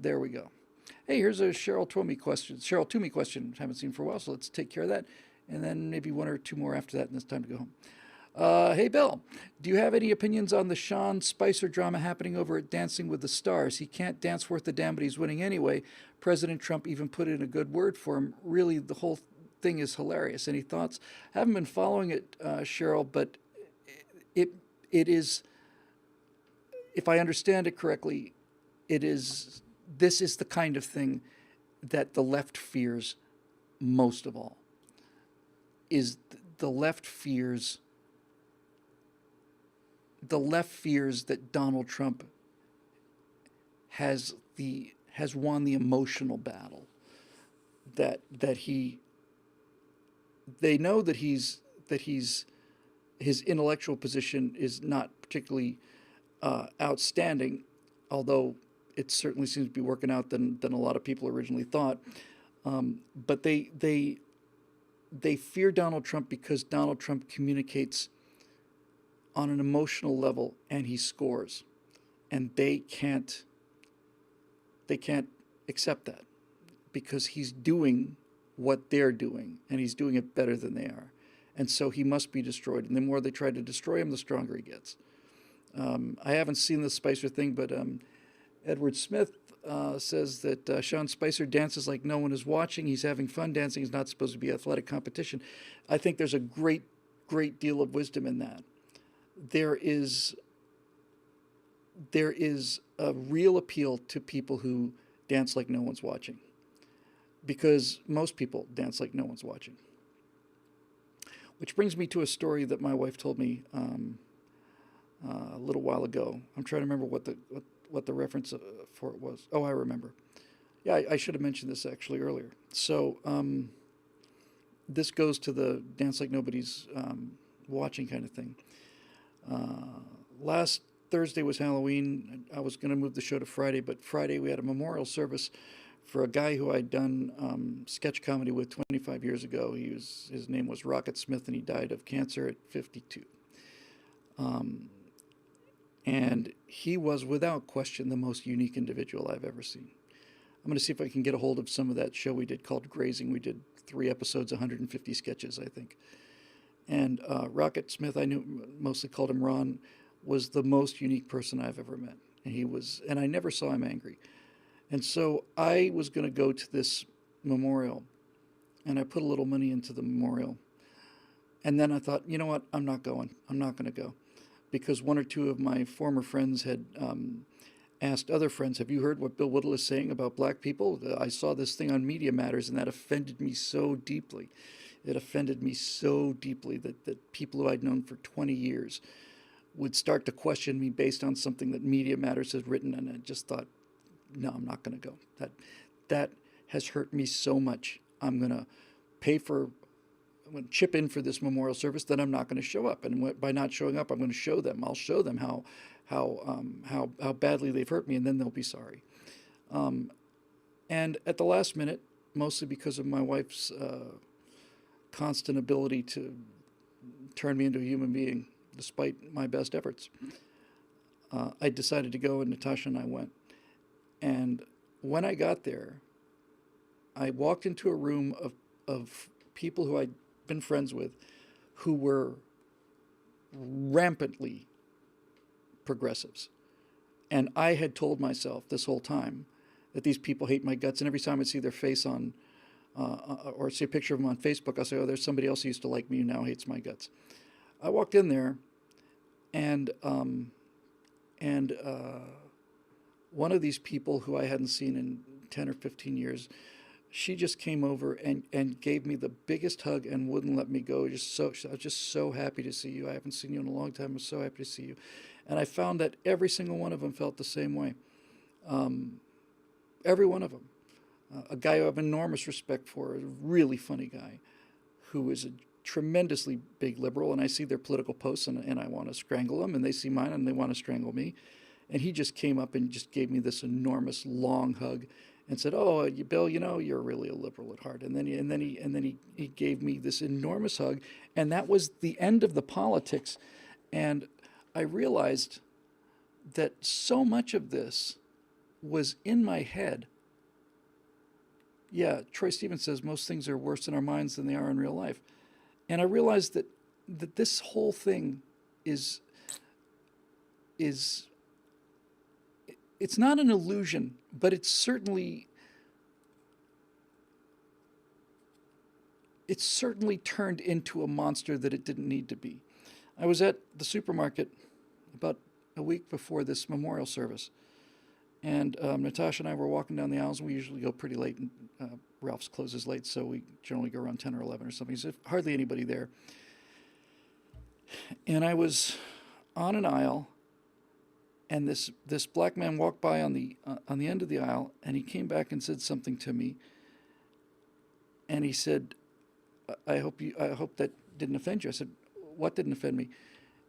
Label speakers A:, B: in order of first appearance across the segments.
A: There we go. Hey, here's a Cheryl Toomey question. Cheryl Toomey question. Haven't seen for a while, so let's take care of that. And then maybe one or two more after that, and it's time to go home. Hey, Bill, do you have any opinions on the Sean Spicer drama happening over at Dancing with the Stars? He can't dance worth a damn, but he's winning anyway. President Trump even put in a good word for him. Really, the whole thing is hilarious. Any thoughts? I haven't been following it, Cheryl, but it it is, if I understand it correctly, it is this is the kind of thing that the left fears most of all. Is the left fears that Donald Trump has won the emotional battle. That he they know that he's his intellectual position is not particularly outstanding, although it certainly seems to be working out than a lot of people originally thought. But they fear Donald Trump because Donald Trump communicates on an emotional level and he scores, and they can't accept that because he's doing what they're doing and he's doing it better than they are, and so he must be destroyed. And the more they try to destroy him, the stronger he gets. I haven't seen the Spicer thing, but Edward Smith says that Sean Spicer dances like no one is watching. He's having fun dancing. He's not supposed to be athletic competition. I think there's a great deal of wisdom in that. There is a real appeal to people who dance like no one's watching, because most people dance like no one's watching. Which brings me to a story that my wife told me a little while ago. I'm trying to remember what the reference for it was. Oh, I remember. Yeah, I should have mentioned this actually earlier. So this goes to the dance like nobody's watching kind of thing. Last Thursday was Halloween. I was going to move the show to Friday, but Friday we had a memorial service for a guy who I'd done sketch comedy with 25 years ago. His name was Rocket Smith, and he died of cancer at 52. And he was, without question, the most unique individual I've ever seen. I'm going to see if I can get a hold of some of that show we did called Grazing. We did 3 episodes, 150 sketches, I think. And Rocket Smith, I knew, mostly called him Ron, was the most unique person I've ever met. And I never saw him angry. And so I was going to go to this memorial, and I put a little money into the memorial. And then I thought, you know what, I'm not going. I'm not going to go. Because one or two of my former friends had asked other friends, have you heard what Bill Whittle is saying about black people? I saw this thing on Media Matters, and that offended me so deeply. It offended me so deeply that people who I'd known for 20 years would start to question me based on something that Media Matters had written, and I just thought, no, I'm not going to go. That has hurt me so much. I'm going to chip in for this memorial service. Then I'm not going to show up, and by not showing up, I'm going to show them. I'll show them how badly they've hurt me, and then they'll be sorry. And at the last minute, mostly because of my wife's constant ability to turn me into a human being, despite my best efforts, I decided to go, and Natasha and I went. And when I got there, I walked into a room of people who I'd been friends with who were rampantly progressives. And I had told myself this whole time that these people hate my guts. And every time I see their face on, or see a picture of them on Facebook, I'll say, oh, there's somebody else who used to like me who now hates my guts. I walked in there, and one of those people who I hadn't seen in 10 or 15 years, she just came over and gave me the biggest hug and wouldn't let me go. I was just so happy to see you. I haven't seen you in a long time. I'm so happy to see you. And I found that every single one of them felt the same way. Every one of them. A guy I have enormous respect for, a really funny guy, who is a tremendously big liberal, and I see their political posts and I want to strangle them, and they see mine and they want to strangle me. And he just came up and just gave me this enormous long hug and said, "Oh, Bill, you're really a liberal at heart." And then he gave me this enormous hug, and that was the end of the politics. And I realized that so much of this was in my head. Yeah, Troy Stevens says most things are worse in our minds than they are in real life. And I realized that this whole thing is is it's not an illusion, but it's certainly turned into a monster that it didn't need to be. I was at the supermarket about a week before this memorial service, and Natasha and I were walking down the aisles. And we usually go pretty late, and Ralph's closes late, so we generally go around 10 or 11 or something. So hardly anybody there. And I was on an aisle, and this black man walked by on the end of the aisle, and he came back and said something to me. And he said, I hope that didn't offend you." I said, "What didn't offend me?"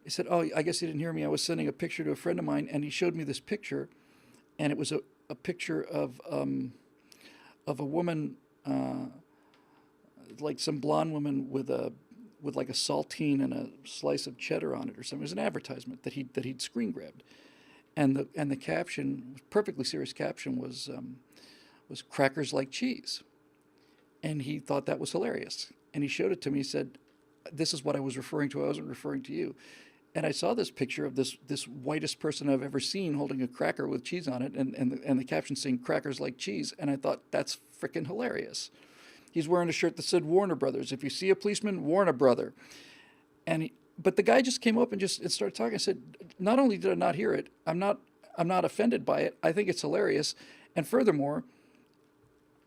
A: He said, "Oh, I guess you didn't hear me. I was sending a picture to a friend of mine," and he showed me this picture, and it was a picture of a woman, like some blonde woman with like a saltine and a slice of cheddar on it or something. It was an advertisement that he'd screen grabbed, and the caption, perfectly serious caption, was "Crackers like cheese," and he thought that was hilarious. And he showed it to me. He said, "This is what I was referring to. I wasn't referring to you." And I saw this picture of this whitest person I've ever seen holding a cracker with cheese on it, and the caption saying "Crackers like cheese." And I thought, that's freaking hilarious. He's wearing a shirt that said Warner Brothers. If you see a policeman, warn a brother. But the guy just came up and started talking. I said, not only did I not hear it, I'm not offended by it. I think it's hilarious. And furthermore,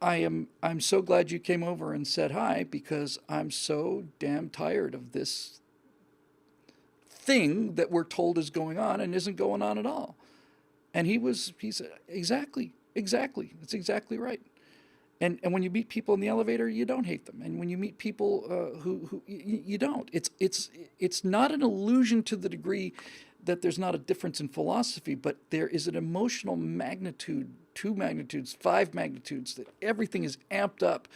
A: I'm so glad you came over and said hi, because I'm so damn tired of this thing that we're told is going on and isn't going on at all. And he said, exactly. That's exactly right. And when you meet people in the elevator, you don't hate them. And when you meet people who you don't. It's not an illusion to the degree that there's not a difference in philosophy, but there is an emotional magnitude, 2 magnitudes, 5 magnitudes, that everything is amped up,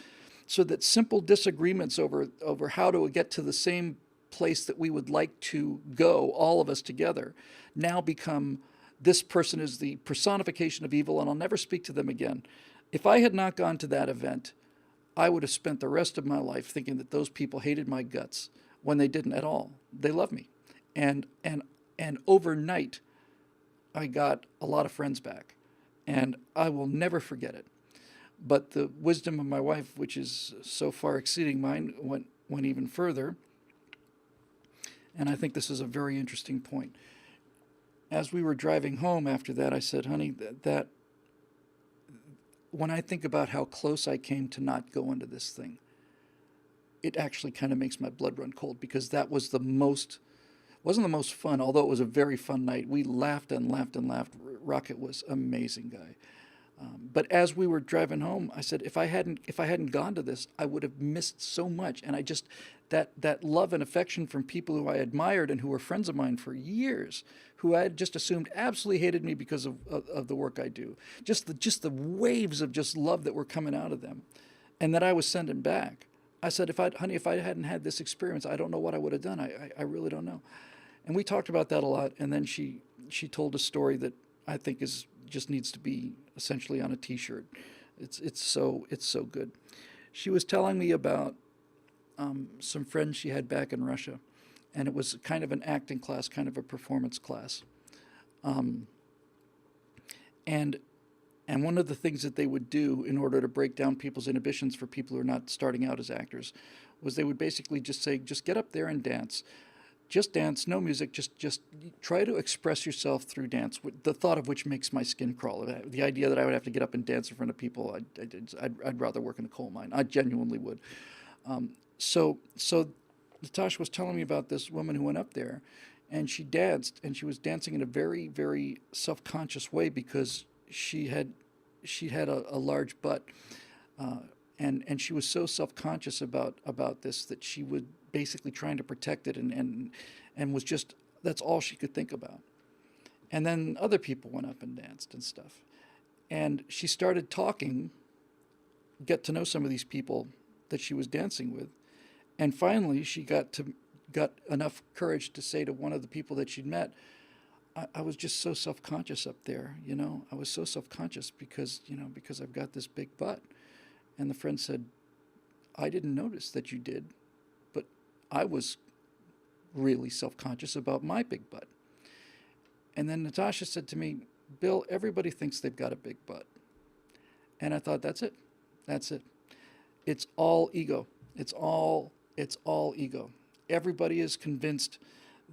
A: so that simple disagreements over how to get to the same place that we would like to go, all of us together, now become, this person is the personification of evil, and I'll never speak to them again. If I had not gone to that event, I would have spent the rest of my life thinking that those people hated my guts, when they didn't at all. They love me. And overnight, I got a lot of friends back, and I will never forget it. But the wisdom of my wife, which is so far exceeding mine, went even further. And I think this is a very interesting point. As we were driving home after that, I said, "Honey, that when I think about how close I came to not go into this thing, it actually kind of makes my blood run cold, because that was wasn't the most fun, although it was a very fun night. We laughed and laughed and laughed. Rocket was an amazing guy. But as we were driving home, I said, if I hadn't gone to this, I would have missed so much. And I just, that love and affection from people who I admired and who were friends of mine for years, who I had just assumed absolutely hated me because of the work I do. Just the waves of just love that were coming out of them, and that I was sending back. I said, if I hadn't had this experience, I don't know what I would have done. I really don't know. And we talked about that a lot. And then she told a story that I think just needs to be essentially on a T-shirt. It's so good. She was telling me about some friends she had back in Russia, and it was kind of an acting class, kind of a performance class. And one of the things that they would do in order to break down people's inhibitions for people who are not starting out as actors was they would basically just say, just get up there and dance. Just dance, no music, just try to express yourself through dance, the thought of which makes my skin crawl. The idea that I would have to get up and dance in front of people, I'd rather work in a coal mine. I genuinely would. So Natasha was telling me about this woman who went up there, and she danced, and she was dancing in a very, very self-conscious way, because she had a large butt, and she was so self-conscious about this that she would basically trying to protect it, and was just, that's all she could think about. And then other people went up and danced and stuff, and she started talking, get to know some of these people that she was dancing with, and finally she got enough courage to say to one of the people that she'd met, I was just so self-conscious up there, you know. I was so self-conscious because, you know, because I've got this big butt. And the friend said, I didn't notice that you did, but I was really self-conscious about my big butt. And then Natasha said to me, Bill, everybody thinks they've got a big butt. And I thought, that's it. That's it. It's all ego. It's all ego. Everybody is convinced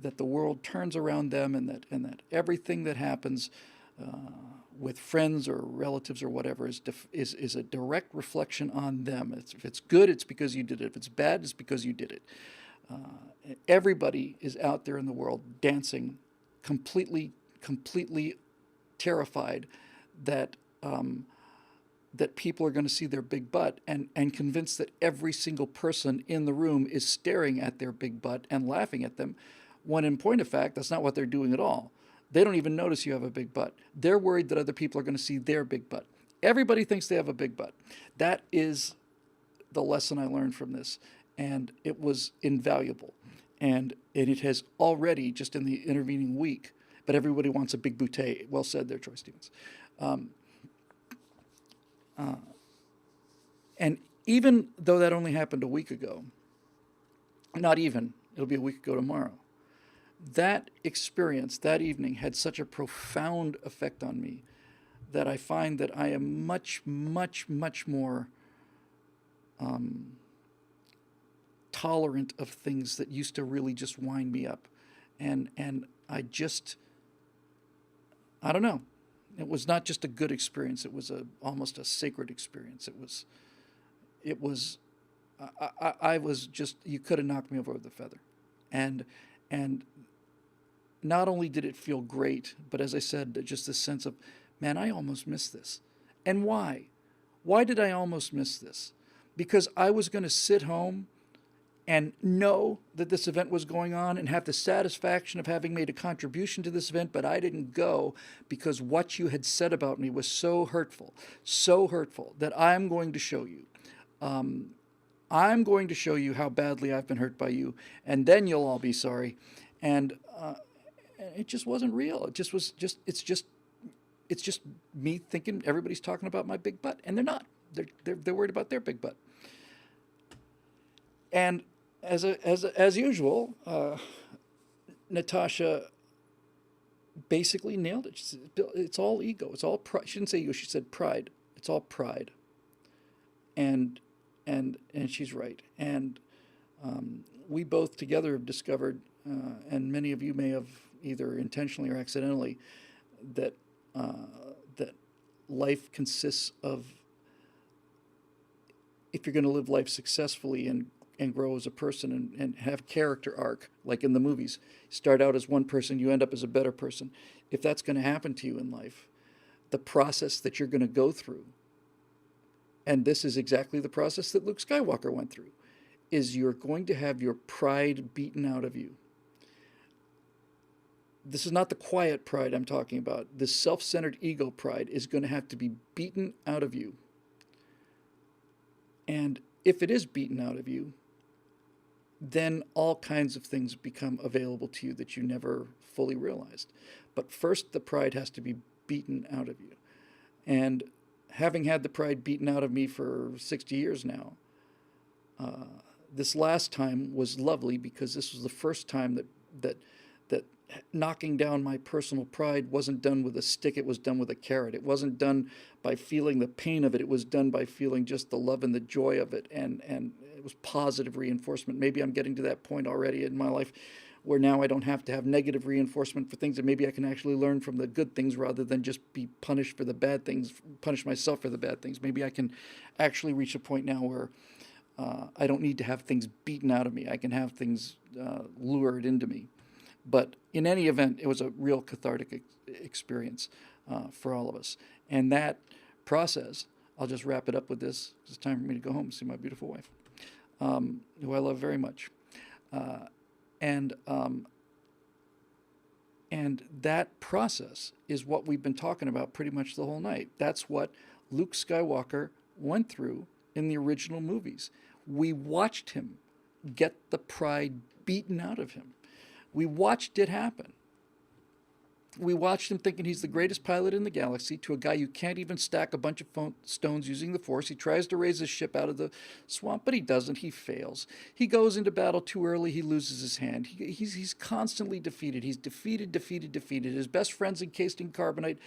A: that the world turns around them, and that everything that happens with friends or relatives or whatever is a direct reflection on them. If it's good, it's because you did it. If it's bad, it's because you did it. Everybody is out there in the world dancing, completely terrified that that people are going to see their big butt, and convinced that every single person in the room is staring at their big butt and laughing at them, when in point of fact, that's not what they're doing at all. They don't even notice you have a big butt. They're worried that other people are going to see their big butt. Everybody thinks they have a big butt. That is the lesson I learned from this, and it was invaluable. And it has already, just in the intervening week, but everybody wants a big bouquet. Well said there, Troy Stevens. And even though that only happened a week ago, not even, it'll be a week ago tomorrow, that experience, that evening, had such a profound effect on me that I find that I am much more tolerant of things that used to really just wind me up. And I don't know. It was not just a good experience. It was almost a sacred experience. It was, I was just, you could have knocked me over with a feather. And not only did it feel great, but as I said, just this sense of, man, I almost missed this. And why? Why did I almost miss this? Because I was going to sit home and know that this event was going on and have the satisfaction of having made a contribution to this event, but I didn't go because what you had said about me was so hurtful that I'm going to show you. I'm going to show you how badly I've been hurt by you, and then you'll all be sorry. And it just wasn't real. It's just me thinking everybody's talking about my big butt, and they're not. They're worried about their big butt. And as usual, Natasha basically nailed it. She said, it's all ego. It's all pride. She didn't say ego. She said pride. It's all pride. And she's right. And we both together have discovered, and many of you may have either intentionally or accidentally, that that life consists of, if you're going to live life successfully and grow as a person and have character arc, like in the movies, you start out as one person, you end up as a better person. If that's going to happen to you in life, the process that you're going to go through, and this is exactly the process that Luke Skywalker went through, is you're going to have your pride beaten out of you. This is not the quiet pride I'm talking about. This self-centered ego pride is going to have to be beaten out of you. And if it is beaten out of you, then all kinds of things become available to you that you never fully realized. But first, the pride has to be beaten out of you. And having had the pride beaten out of me for 60 years now, this last time was lovely because this was the first time that knocking down my personal pride wasn't done with a stick, it was done with a carrot. It wasn't done by feeling the pain of it, it was done by feeling just the love and the joy of it, and it was positive reinforcement. Maybe I'm getting to that point already in my life where now I don't have to have negative reinforcement for things, and maybe I can actually learn from the good things rather than just be punished for the bad things, punish myself for the bad things. Maybe I can actually reach a point now where I don't need to have things beaten out of me. I can have things lured into me. But in any event, it was a real cathartic experience for all of us. And that process, I'll just wrap it up with this. It's time for me to go home and see my beautiful wife, who I love very much. And that process is what we've been talking about pretty much the whole night. That's what Luke Skywalker went through in the original movies. We watched him get the pride beaten out of him. We watched it happen. We watched him thinking he's the greatest pilot in the galaxy to a guy who can't even stack a bunch of stones using the Force. He tries to raise his ship out of the swamp, but he doesn't. He fails. He goes into battle too early. He loses his hand. He's constantly defeated. He's defeated. His best friend's encased in carbonite.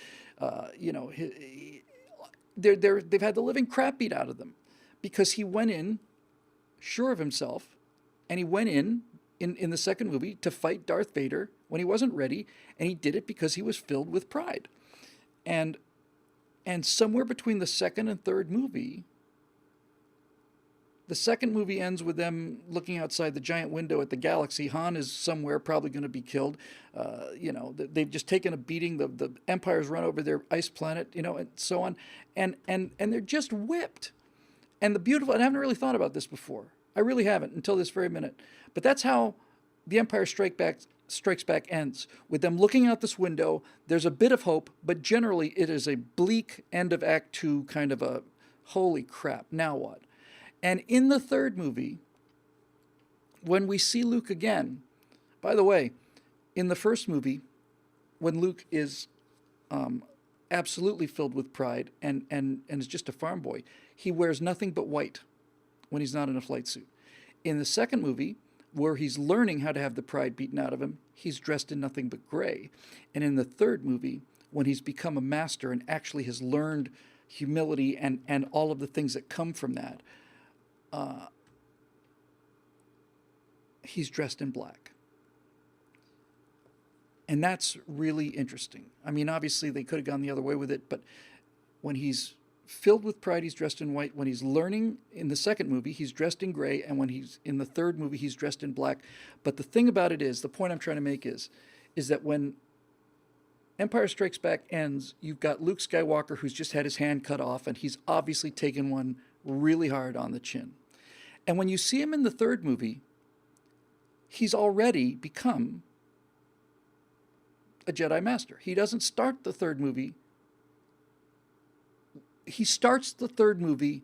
A: They've had the living crap beat out of them because he went in sure of himself, and he went in the second movie to fight Darth Vader when he wasn't ready, and he did it because he was filled with pride. And somewhere between the second and third movie, the second movie ends with them looking outside the giant window at the galaxy. Han is somewhere, probably going to be killed. They've just taken a beating. The Empire's run over their ice planet, and so on. And they're just whipped. And and I haven't really thought about this before. I really haven't until this very minute. But that's how The Empire Strikes Back ends, with them looking out this window. There's a bit of hope, but generally it is a bleak end of Act 2 kind of a holy crap, now what? And in the third movie, when we see Luke again, by the way, in the first movie, when Luke is absolutely filled with pride and is just a farm boy, he wears nothing but white when he's not in a flight suit. In the second movie, where he's learning how to have the pride beaten out of him, he's dressed in nothing but gray. And in the third movie, when he's become a master and actually has learned humility and all of the things that come from that, he's dressed in black. And that's really interesting. I mean, obviously they could have gone the other way with it, but when he's filled with pride, he's dressed in white. When he's learning in the second movie, he's dressed in gray. And when he's in the third movie, he's dressed in black. But the thing about it is, the point I'm trying to make is that when Empire Strikes Back ends, you've got Luke Skywalker who's just had his hand cut off, and he's obviously taken one really hard on the chin. And when you see him in the third movie, he's already become a Jedi Master. He doesn't start the third movie. He starts the third movie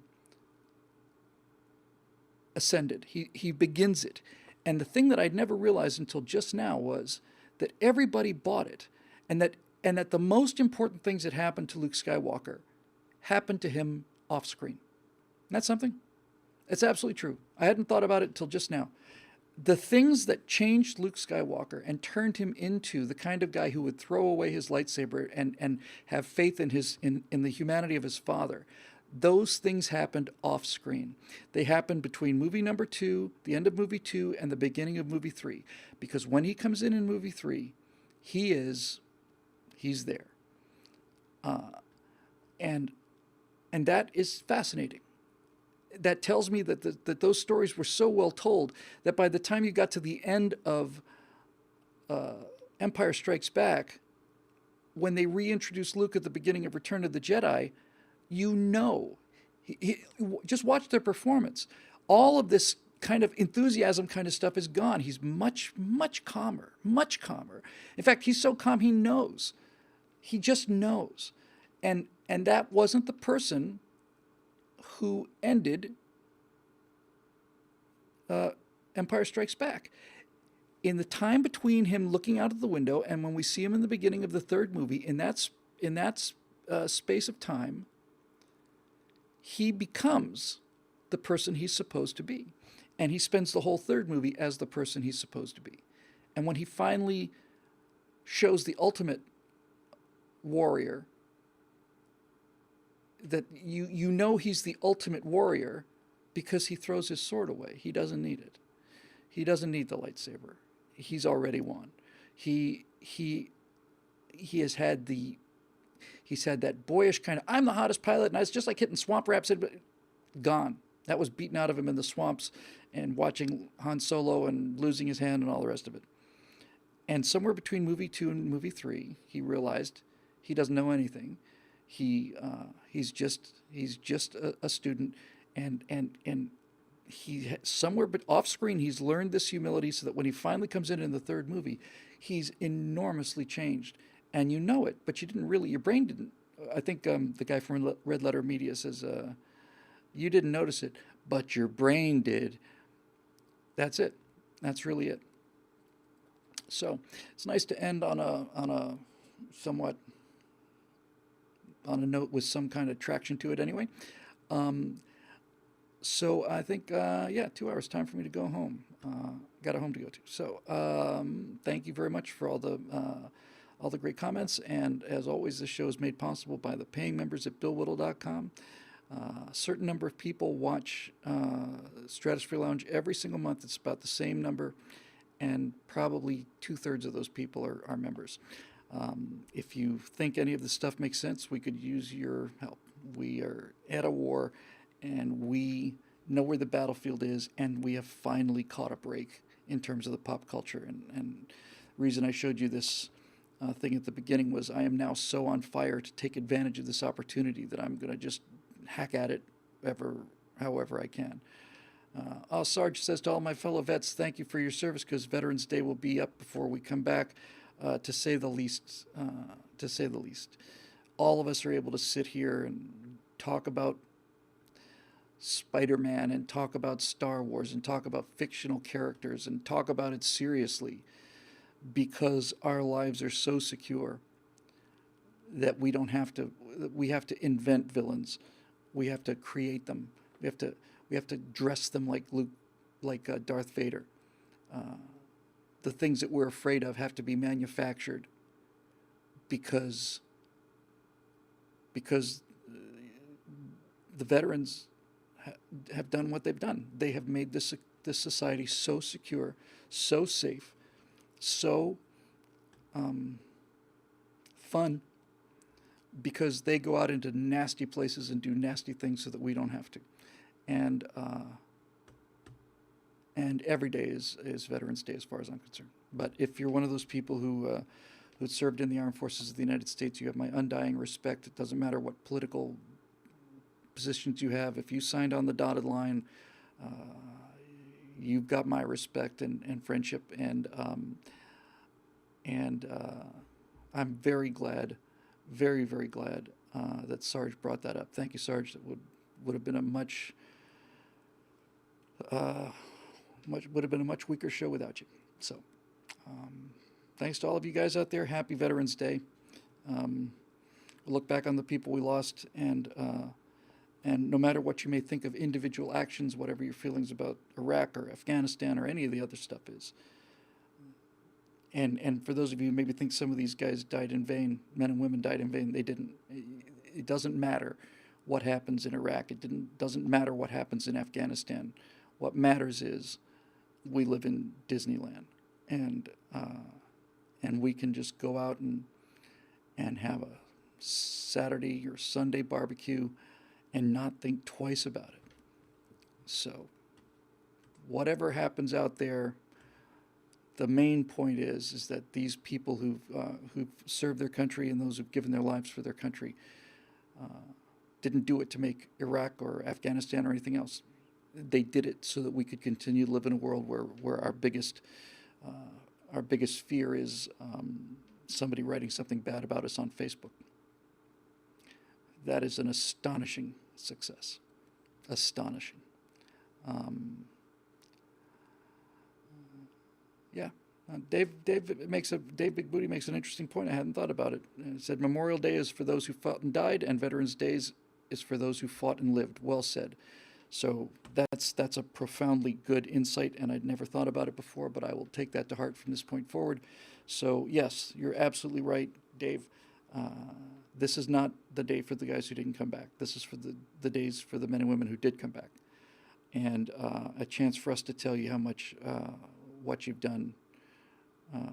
A: ascended. He begins it. And the thing that I'd never realized until just now was that everybody bought it, and that the most important things that happened to Luke Skywalker happened to him off screen. Isn't that something? It's absolutely true. I hadn't thought about it until just now. The things that changed Luke Skywalker and turned him into the kind of guy who would throw away his lightsaber and have faith in the humanity of his father, those things happened off screen. They happened between movie number 2, the end of movie 2, and the beginning of movie 3. Because when he comes in movie 3, he's there. And that is fascinating. That tells me that those stories were so well told that by the time you got to the end of Empire Strikes Back, when they reintroduced Luke at the beginning of Return of the Jedi, just watch their performance. All of this kind of enthusiasm kind of stuff is gone. He's much, much calmer, much calmer. In fact, he's so calm he knows. He just knows. And that wasn't the person who ended Empire Strikes Back. In the time between him looking out of the window and when we see him in the beginning of the third movie, in that space of time, he becomes the person he's supposed to be. And he spends the whole third movie as the person he's supposed to be. And when he finally shows the ultimate warrior, that you know he's the ultimate warrior because he throws his sword away. He doesn't need it. He doesn't need the lightsaber. He's already won. He's had that boyish kind of, I'm the hottest pilot, and it's just like hitting swamp raps. Gone. That was beaten out of him in the swamps and watching Han Solo and losing his hand and all the rest of it. And somewhere between movie 2 and movie 3, he realized he doesn't know anything. He's just a student, and he somewhere but off screen he's learned this humility so that when he finally comes in the third movie, he's enormously changed, and you know it, but your brain didn't. I think the guy from Red Letter Media says you didn't notice it, but your brain did. That's it. That's really it. So it's nice to end on a somewhat on a note with some kind of traction to it anyway. Um, so I think, yeah, 2 hours, time for me to go home. Got a home to go to. So thank you very much for all the great comments. And as always, this show is made possible by the paying members at BillWhittle.com. A certain number of people watch Stratosphere Lounge every single month. It's about the same number, and probably 2/3 of those people are members. If you think any of this stuff makes sense, we could use your help. We are at a war, and we know where the battlefield is, and we have finally caught a break in terms of the pop culture. And the reason I showed you this thing at the beginning was I am now so on fire to take advantage of this opportunity that I'm going to just hack at it however I can. Sarge says to all my fellow vets, thank you for your service, because Veterans Day will be up before we come back, to say the least. To say the least. All of us are able to sit here and talk about Spider-Man and talk about Star Wars and talk about fictional characters and talk about it seriously, because our lives are so secure that we have to invent villains. We have to create them. We have to dress them like Darth Vader. The things that we're afraid of have to be manufactured because the veterans have done what they've done. They have made this society so secure, so safe, so fun, because they go out into nasty places and do nasty things so that we don't have to. And every day is Veterans Day as far as I'm concerned. But if you're one of those people who served in the armed forces of the United States, you have my undying respect. It doesn't matter what political positions you have. If you signed on the dotted line, you've got my respect and friendship. And I'm very glad, very, very glad that Sarge brought that up. Thank you, Sarge. That would have been a much weaker show without you. So, thanks to all of you guys out there. Happy Veterans Day. We'll look back on the people we lost, and no matter what you may think of individual actions, whatever your feelings about Iraq or Afghanistan or any of the other stuff is. And for those of you who maybe think some of these guys died in vain, men and women died in vain, they didn't. It doesn't matter what happens in Iraq. Doesn't matter what happens in Afghanistan. What matters is we live in Disneyland, and we can just go out and have a Saturday or Sunday barbecue and not think twice about it. So whatever happens out there, the main point is that these people who've served their country and those who've given their lives for their country didn't do it to make Iraq or Afghanistan or anything else. They did it so that we could continue to live in a world where our biggest fear is somebody writing something bad about us on Facebook. That is an astonishing success. Astonishing. Yeah. Dave Big Booty makes an interesting point. I hadn't thought about it. He said Memorial Day is for those who fought and died, and Veterans Days is for those who fought and lived. Well said. So that's a profoundly good insight, and I'd never thought about it before, but I will take that to heart from this point forward. So yes, you're absolutely right, Dave. This is not the day for the guys who didn't come back. This is for the days for the men and women who did come back, and a chance for us to tell you how much what you've done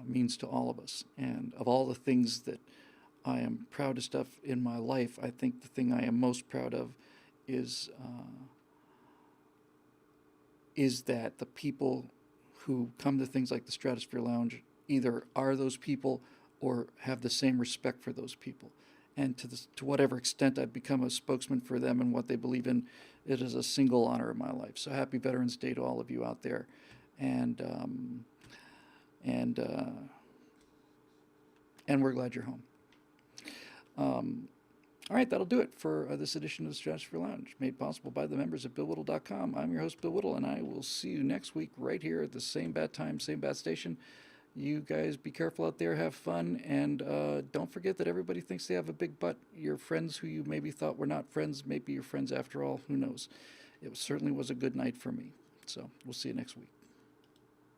A: means to all of us. And of all the things that I am proudest of in my life, I think the thing I am most proud of is that the people who come to things like the Stratosphere Lounge either are those people or have the same respect for those people. And to whatever extent I've become a spokesman for them and what they believe in, it is a single honor of my life. So happy Veterans Day to all of you out there. And we're glad you're home. All right, that'll do it for this edition of the Stratosphere Lounge, made possible by the members at BillWhittle.com. I'm your host, Bill Whittle, and I will see you next week right here at the same bad time, same bad station. You guys be careful out there, have fun, and don't forget that everybody thinks they have a big butt. Your friends who you maybe thought were not friends may be your friends after all. Who knows? It certainly was a good night for me. So we'll see you next week.